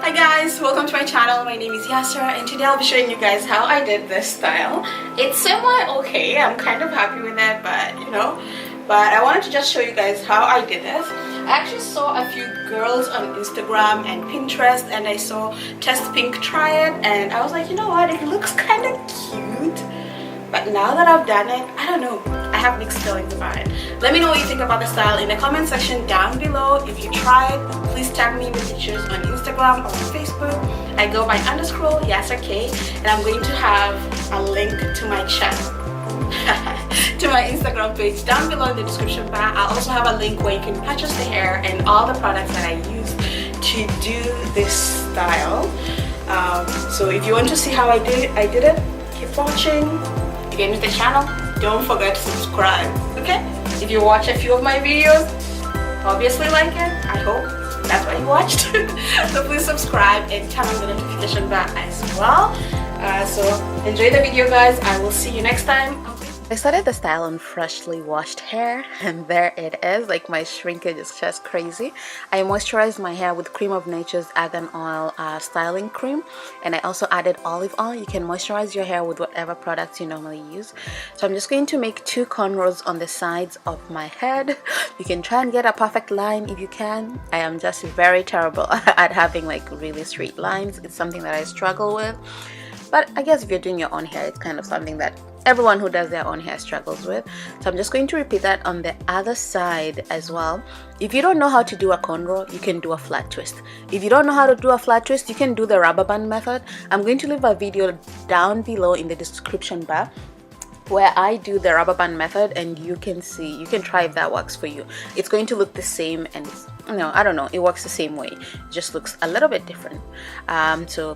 Hi guys, welcome to my channel. My name is Yasser and today I'll be showing you guys how I did this style. It's semi okay, I'm kind of happy with it, but I wanted to just show you guys how I did this. I actually saw a few girls on Instagram and Pinterest and I saw Test Pink try it and I was like, you know what, it looks kind of cute. But now that I've done it, I don't know, I have mixed feelings about it. Let me know what you think about the style in the comment section down below. If you tried, please tag me in the pictures on Instagram or on Facebook. I go by _YasserK and I'm going to have a link to my channel to my Instagram page down below in the description bar. I'll also have a link where you can purchase the hair and all the products that I use to do this style. So if you want to see how I did it, keep watching. If you're new to the channel, don't forget to subscribe, okay? If you watch a few of my videos, obviously like it, I hope that's why you watched. So please subscribe and turn on the notification bell as well. So enjoy the video guys, I will see you next time. I started the style on freshly washed hair and there it is. Like, my shrinkage is just crazy. I moisturized my hair with Cream of Nature's Argan Oil styling cream, and I also added olive oil. You can moisturize your hair with whatever products you normally use. So I'm just going to make 2 cornrows on the sides of my head. You can try and get a perfect line if you can. I am just very terrible at having like really straight lines. It's something that I struggle with, but I guess if you're doing your own hair, it's kind of something that everyone who does their own hair struggles with. So I'm just going to repeat that on the other side as well. If you don't know how to do a cornrow, you can do a flat twist. If you don't know how to do a flat twist, you can do the rubber band method. I'm going to leave a video down below in the description bar where I do the rubber band method, and you can see, you can try if that works for you. It's going to look the same, and I don't know, it works the same way. It just looks a little bit different. So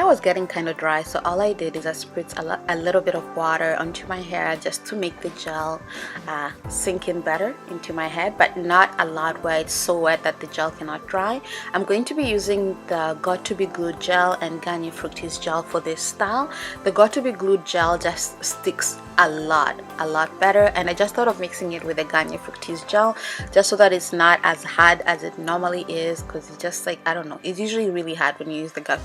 was getting kind of dry, so all I did is I spritzed a little bit of water onto my hair just to make the gel sink in better into my head, but not a lot where it's so wet that the gel cannot dry. I'm going to be using the Got To Be Glued gel and Garnier Fructis gel for this style. The Got To Be Glued gel just sticks a lot better, and I just thought of mixing it with the Garnier Fructis gel just so that it's not as hard as it normally is, because it's just like, I don't know, it's usually really hard when you use the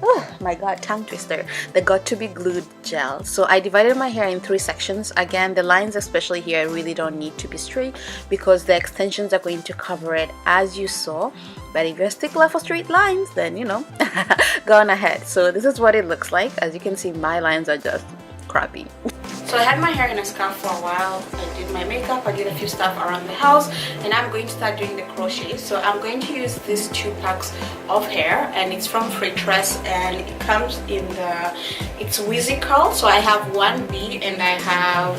oh my god, tongue twister, the Got To Be Glued gel. So I divided my hair in 3 sections. Again, the lines especially here really don't need to be straight because the extensions are going to cover it as you saw. But if you're a stickler for straight lines, then go on ahead. So this is what it looks like. As you can see, my lines are just crappy. So I had my hair in a scarf for a while. I did my makeup, I did a few stuff around the house, and I'm going to start doing the crochet. So I'm going to use these 2 packs of hair, and it's from Freetress, and it comes in it's Wheezy Curl. So I have 1B and I have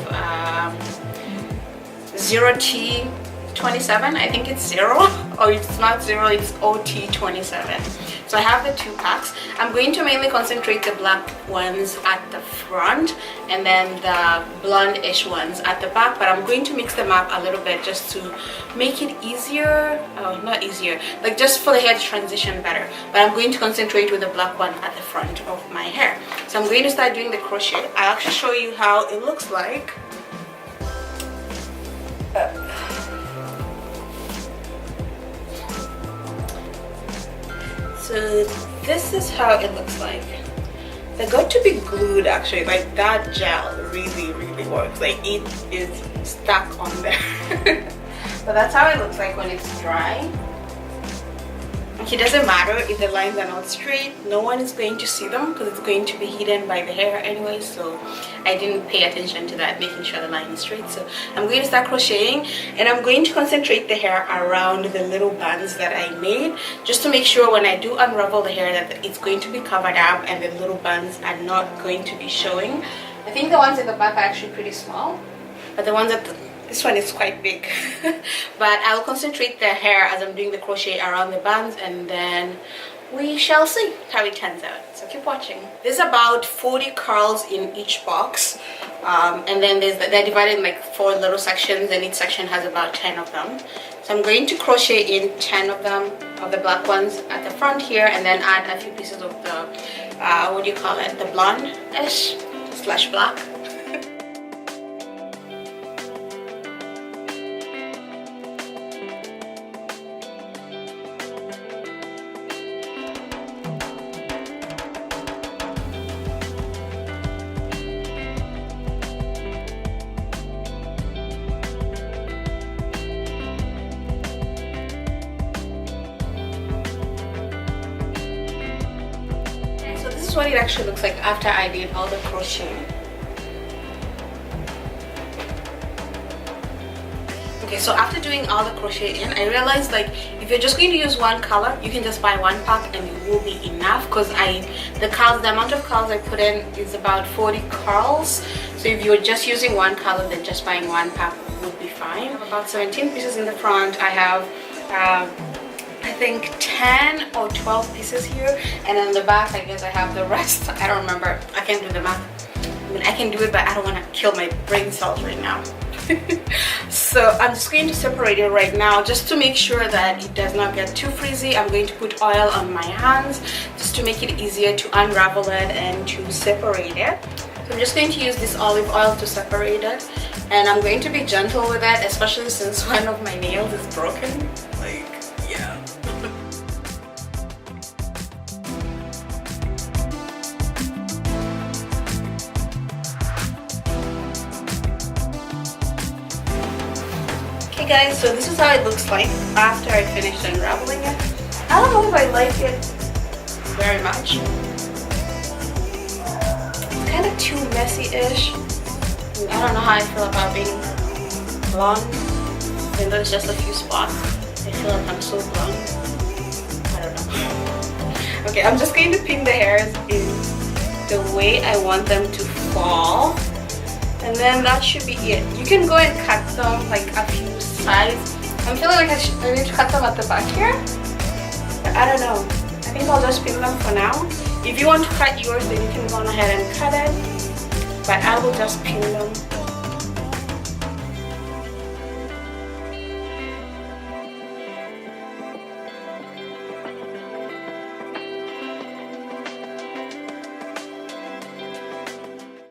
0T27. I think it's 0, or it's not 0, it's OT27. So I have the 2 packs. I'm going to mainly concentrate the black ones at the front and then the blonde-ish ones at the back, but I'm going to mix them up a little bit just to make it easier. Oh, not easier, like just for the hair to transition better. But I'm going to concentrate with the black one at the front of my hair. So I'm going to start doing the crochet. I'll actually show you how it looks like. So this is how it looks like. The Got To Be Glued, actually, like that gel really works. Like, it is stuck on there. But that's how it looks like when it's dry. It doesn't matter if the lines are not straight, no one is going to see them because it's going to be hidden by the hair anyway, so I didn't pay attention to that, making sure the line is straight. So I'm going to start crocheting, and I'm going to concentrate the hair around the little bands that I made, just to make sure when I do unravel the hair that it's going to be covered up and the little bands are not going to be showing. I think the ones in the back are actually pretty small, but the ones at this one is quite big. But I'll concentrate the hair as I'm doing the crochet around the bands, and then we shall see how it turns out. So keep watching. There's about 40 curls in each box, and then they're divided in like 4 little sections, and each section has about 10 of them. So I'm going to crochet in 10 of them, of the black ones at the front here, and then add a few pieces of the what do you call it, the blonde-ish slash black. What it actually looks like after I did all the crocheting. Okay, so after doing all the crocheting, I realized like if you're just going to use one color, you can just buy one pack and it will be enough, because the amount of curls I put in is about 40 curls. So if you're just using one color, then just buying one pack would be fine. I have about 17 pieces in the front. I have I think 10 or 12 pieces here, and on the back I guess I have the rest. I don't remember. I can't do the math. I mean, I can do it, but I don't want to kill my brain cells right now. So I'm just going to separate it right now just to make sure that it does not get too frizzy. I'm going to put oil on my hands just to make it easier to unravel it and to separate it. So I'm just going to use this olive oil to separate it, and I'm going to be gentle with it, especially since one of my nails is broken. Like, yeah. Okay guys, so this is how it looks like after I finished unraveling it. I don't know if I like it very much. It's kind of too messy-ish. I don't know how I feel about being blonde, even though it's just a few spots. I feel like I'm so blonde. I don't know. Okay, I'm just going to pin the hairs in the way I want them to fall. And then that should be it. You can go and cut them like a few sides. I'm feeling like I need to cut them at the back here. But I don't know. I think I'll just pin them for now. If you want to cut yours, then you can go on ahead and cut it. But I will just pin them